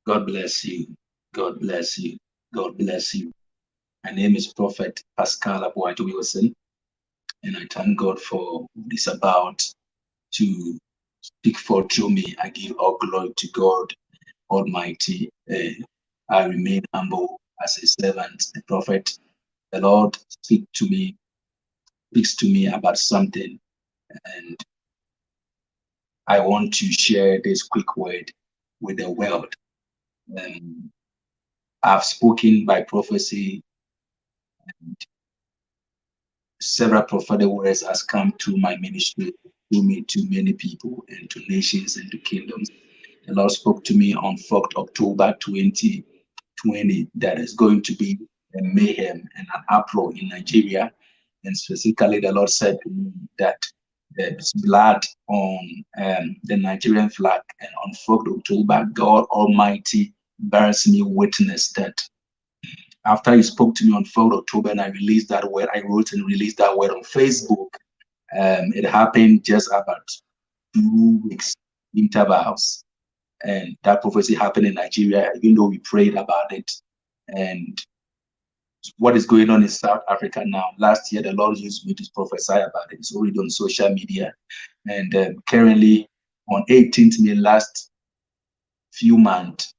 God bless you. God bless you. God bless you. My name is Prophet Pascal Abuato Wilson, and I thank God for this about to speak for through me. I give all glory to God Almighty. I remain humble as a servant, a prophet. The Lord speaks to me about something, and I want to share this quick word with the world. Um, I've spoken by prophecy. Several prophetic words has come to my ministry, to me, to many people, and to nations and to kingdoms. The Lord spoke to me on 4th October 2020 that is going to be a mayhem and an uproar in Nigeria. And specifically, the Lord said to me that there's blood on the Nigerian flag. And on 4th October, God Almighty bears me witness that after he spoke to me on 4th October and I released that word, I wrote and released that word on Facebook. It happened just about 2 weeks intervals. And that prophecy happened in Nigeria, even though we prayed about it. And what is going on in South Africa now? Last year, the Lord used me to prophesy about it. It's already on social media. And currently, on 18th May last few months,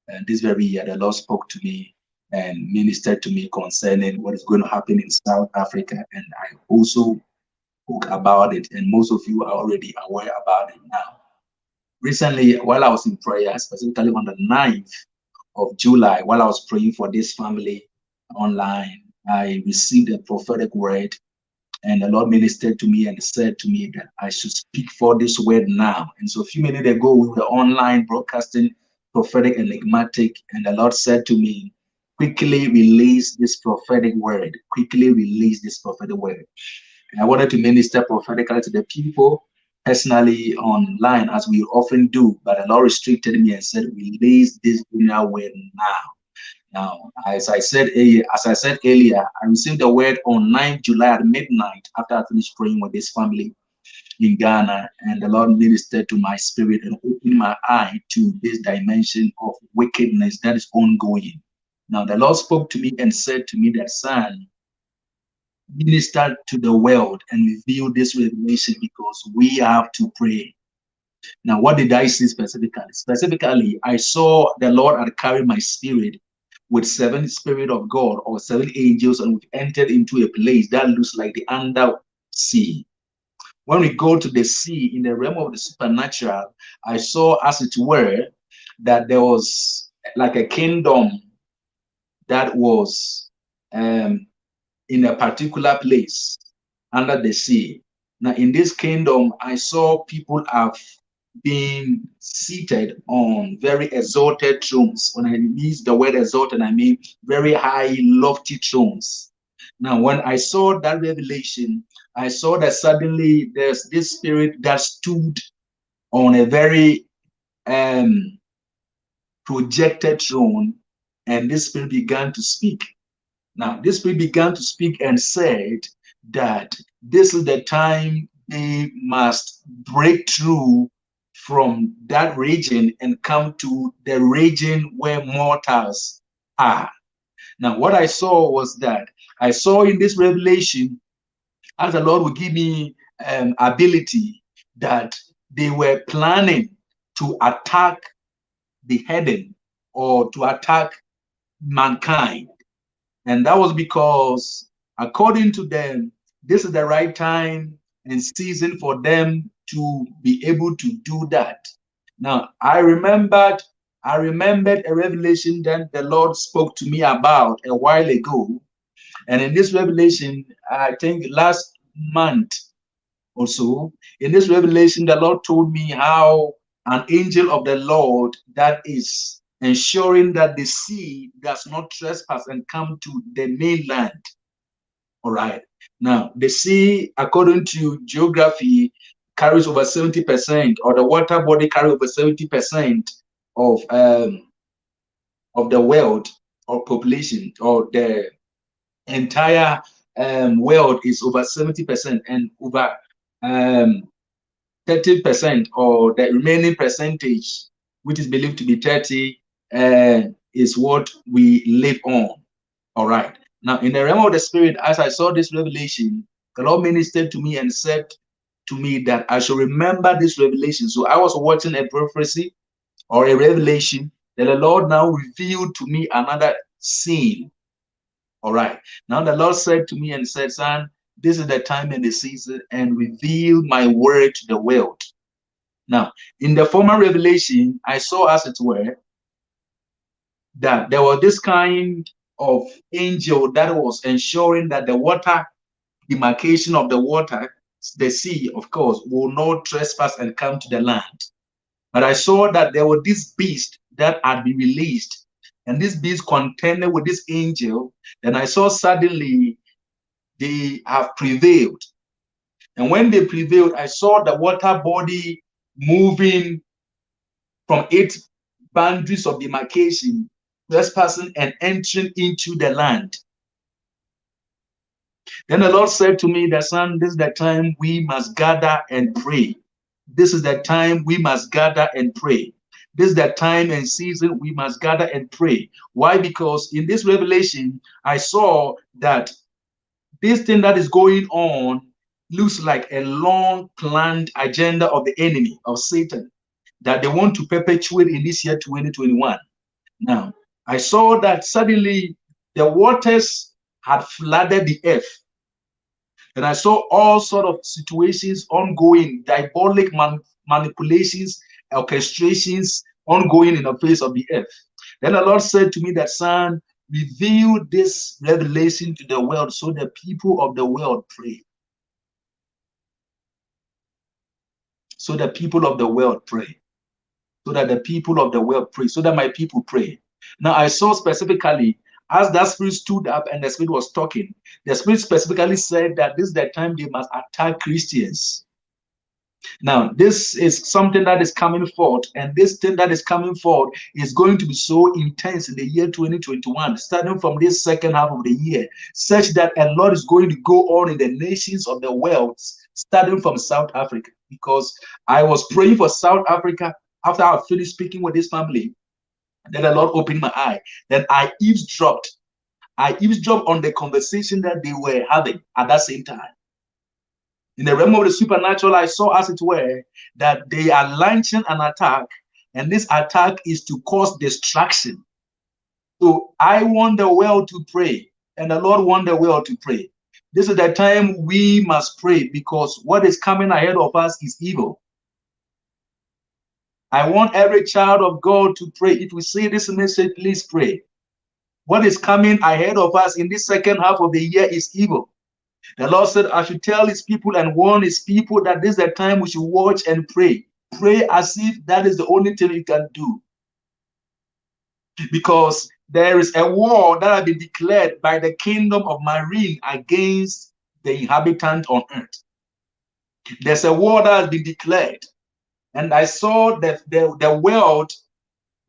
and this very year, the Lord spoke to me and ministered to me concerning what is going to happen in South Africa. And I also spoke about it, and most of you are already aware about it now. Recently, while I was in prayer, specifically on the 9th of July, while I was praying for this family online, I received a prophetic word, and the Lord ministered to me and said to me that I should speak for this word now. And so a few minutes ago, we were online broadcasting prophetic enigmatic, and the Lord said to me, quickly release this prophetic word, quickly release this prophetic word. And I wanted to minister prophetically to the people personally online, as we often do, but the Lord restricted me and said, release this inner word now. Now, as I said earlier, I received the word on 9th July at midnight after I finished praying with this family in Ghana, and the Lord ministered to my spirit and opened my eye to this dimension of wickedness that is ongoing. Now, the Lord spoke to me and said to me that, son, minister to the world and reveal this revelation because we have to pray. Now, what did I see specifically? Specifically, I saw the Lord had carried my spirit with 7 spirit of God or 7 angels, and we entered into a place that looks like the under sea. When we go to the sea in the realm of the supernatural, I saw, as it were, that there was like a kingdom that was in a particular place under the sea. Now, in this kingdom, I saw people have been seated on very exalted thrones. When I use the word exalted, I mean very high, lofty thrones. Now, when I saw that revelation, I saw that suddenly there's this spirit that stood on a very projected throne, and this spirit began to speak. Now, this spirit began to speak and said that this is the time they must break through from that region and come to the region where mortals are. Now, what I saw was that I saw in this revelation, as the Lord would give me ability, that they were planning to attack the heaven or to attack mankind. And that was because, according to them, this is the right time and season for them to be able to do that. Now, I remembered a revelation that the Lord spoke to me about a while ago. And in this revelation, I think last month or so, in this revelation, the Lord told me how an angel of the Lord that is ensuring that the sea does not trespass and come to the mainland. All right. Now, the sea, according to geography, carries over 70%, or the water body carries over 70% of the world or population, or the entire world is over 70%, and over 30%, or the remaining percentage, which is believed to be 30, is what we live on. All right. Now, in the realm of the spirit, as I saw this revelation, the Lord ministered to me and said to me that I should remember this revelation. So I was watching a prophecy or a revelation that the Lord now revealed to me another scene. All right. Now the Lord said to me and said, son, this is the time and the season, and reveal my word to the world. Now, in the former revelation, I saw, as it were, that there was this kind of angel that was ensuring that the water, demarcation of the water, the sea, of course, will not trespass and come to the land. But I saw that there was this beast that had been released, and this beast contended with this angel. And I saw suddenly they have prevailed. And when they prevailed, I saw the water body moving from its boundaries of demarcation, trespassing and entering into the land. Then the Lord said to me, the son, this is the time we must gather and pray. This is the time we must gather and pray. This is the time and season we must gather and pray. Why? Because in this revelation, I saw that this thing that is going on looks like a long planned agenda of the enemy, of Satan, that they want to perpetuate in this year 2021. Now, I saw that suddenly the waters had flooded the earth. And I saw all sort of situations ongoing, diabolic manipulations, orchestrations ongoing in the face of the earth. Then the Lord said to me that, son, reveal this revelation to the world so the people of the world pray. So the people of the world pray. So that the people of the world pray. So that my people pray. Now I saw specifically, as that spirit stood up and the spirit was talking, the spirit specifically said that this is the time they must attack Christians. Now, this is something that is coming forth, and this thing that is coming forth is going to be so intense in the year 2021, starting from this second half of the year, such that a lot is going to go on in the nations of the world, starting from South Africa. Because I was praying for South Africa after I finished speaking with this family. Then the Lord opened my eye. Then I eavesdropped. I eavesdropped on the conversation that they were having at that same time. In the realm of the supernatural, I saw, as it were, that they are launching an attack, and this attack is to cause destruction. So I want the world to pray, and the Lord wants the world to pray. This is the time we must pray, because what is coming ahead of us is evil. I want every child of God to pray. If we see this message, please pray. What is coming ahead of us in this second half of the year is evil. The Lord said, I should tell his people and warn his people that this is the time we should watch and pray. Pray as if that is the only thing you can do. Because there is a war that has been declared by the kingdom of Marine against the inhabitant on earth. There's a war that has been declared. And I saw that the world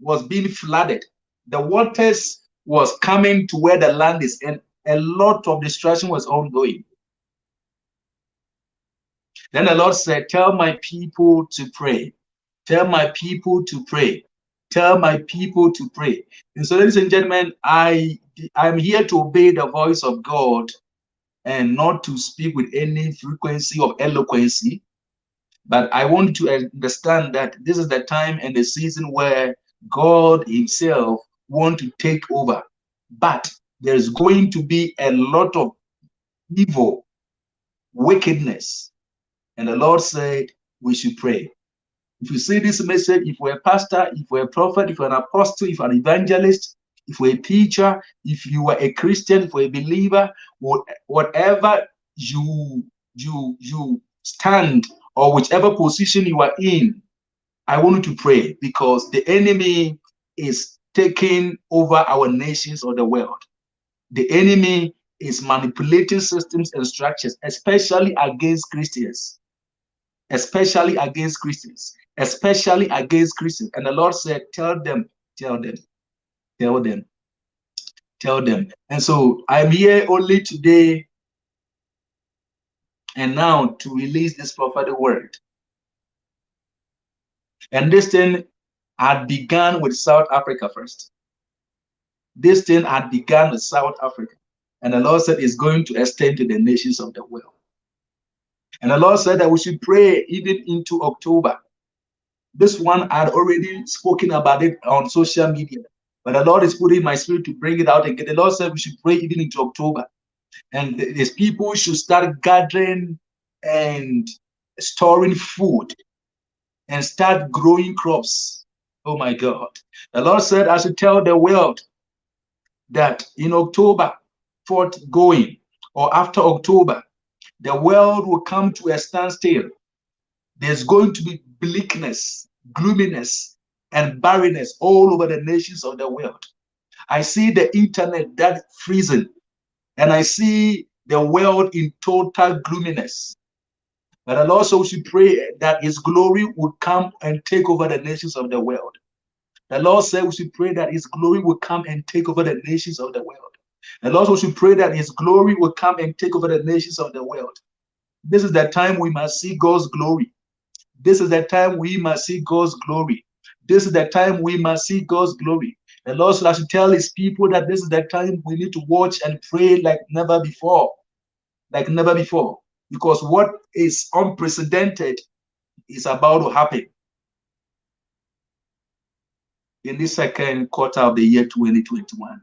was being flooded. The waters was coming to where the land is, and a lot of destruction was ongoing. Then the Lord said, tell my people to pray. Tell my people to pray. Tell my people to pray. And so, ladies and gentlemen, I'm here to obey the voice of God and not to speak with any frequency of eloquency. But I want to understand that this is the time and the season where God himself wants to take over. But there's going to be a lot of evil, wickedness. And the Lord said, we should pray. If you see this message, if you're a pastor, if you're a prophet, if you're an apostle, if you're an evangelist, if you're a teacher, if you are a Christian, if you're a believer, whatever you stand or whichever position you are in, I want you to pray, because the enemy is taking over our nations or the world. The enemy is manipulating systems and structures, especially against Christians. Especially against Christians. Especially against Christians. And the Lord said, tell them, tell them, tell them, tell them. And so I'm here only today and now to release this prophetic word. And this thing had begun with South Africa first. This thing had begun with South Africa. And the Lord said it's going to extend to the nations of the world. And the Lord said that we should pray even into October. This one I had already spoken about it on social media, but the Lord is putting my spirit to bring it out again. The Lord said we should pray even into October. And these people should start gathering and storing food and start growing crops. Oh my God. The Lord said I should tell the world that in October, forthgoing or after October, the world will come to a standstill. There's going to be bleakness, gloominess, and barrenness all over the nations of the world. I see the internet that freezing, and I see the world in total gloominess. But the Lord also should pray that His glory would come and take over the nations of the world. The Lord said we should pray that His glory will come and take over the nations of the world. The Lord also should pray that His glory will come and take over the nations of the world. This is the time we must see God's glory. This is the time we must see God's glory. This is the time we must see God's glory. The Lord should tell His people that this is the time we need to watch and pray like never before. Like never before. Because what is unprecedented is about to happen in this second quarter of the year 2021.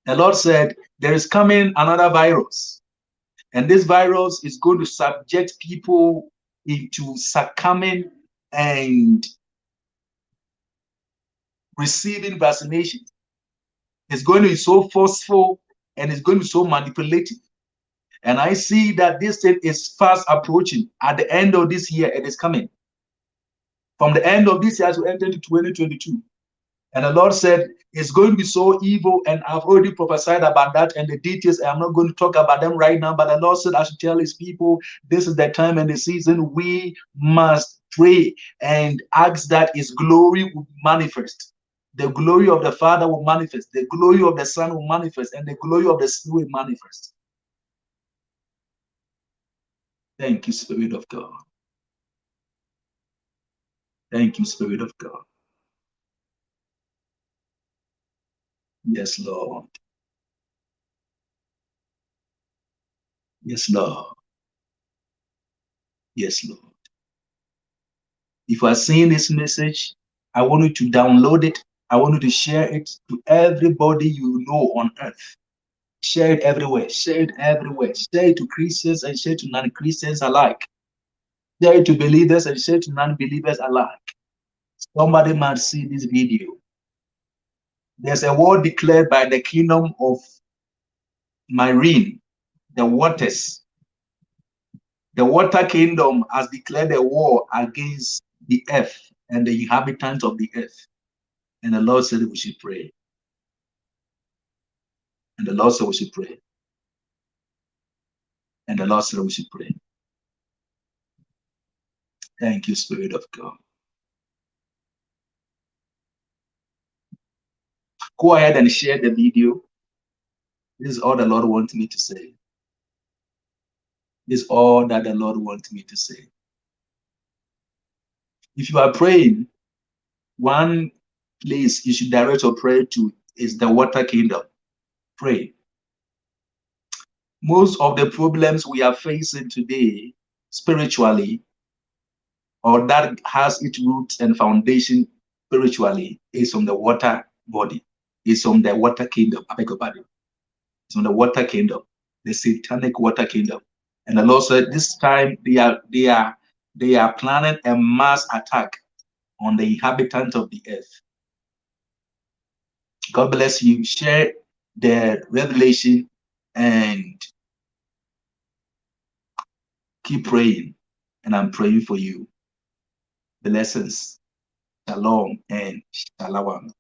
The Lord said there is coming another virus. And this virus is going to subject people into succumbing and receiving vaccinations. It's going to be so forceful and it's going to be so manipulative. And I see that this thing is fast approaching. At the end of this year, it is coming. From the end of this year to enter into 2022. And the Lord said, it's going to be so evil. And I've already prophesied about that and the details. I'm not going to talk about them right now. But the Lord said, I should tell His people, this is the time and the season we must pray and ask that His glory will manifest. The glory of the Father will manifest. The glory of the Son will manifest. And the glory of the Spirit will manifest. Thank you, Spirit of God. Thank you, Spirit of God. Yes, Lord. Yes, Lord. Yes, Lord. If you are seeing this message, I want you to download it. I want you to share it to everybody you know on earth. Share it everywhere. Share it everywhere. Share it to Christians and share it to non-Christians alike. Share it to believers and share it to non-believers alike. Somebody might see this video. There's a word declared by the kingdom of Marine, the waters. The water kingdom has declared a war against the earth and the inhabitants of the earth. And the Lord said we should pray. And the Lord said we should pray. And the Lord said we should pray. Thank you, Spirit of God. Go ahead and share the video. This is all the Lord wants me to say. This is all that the Lord wants me to say. If you are praying, one place you should direct your prayer to is the water kingdom. Pray. Most of the problems we are facing today, spiritually, or that has its roots and foundation spiritually, is from the water body. It's from the water kingdom. I beg your pardon. It's from the water kingdom, the satanic water kingdom. And the Lord said this time they are planning a mass attack on the inhabitants of the earth. God bless you. Share the revelation and keep praying. And I'm praying for you. Blessings. Shalom and shalom.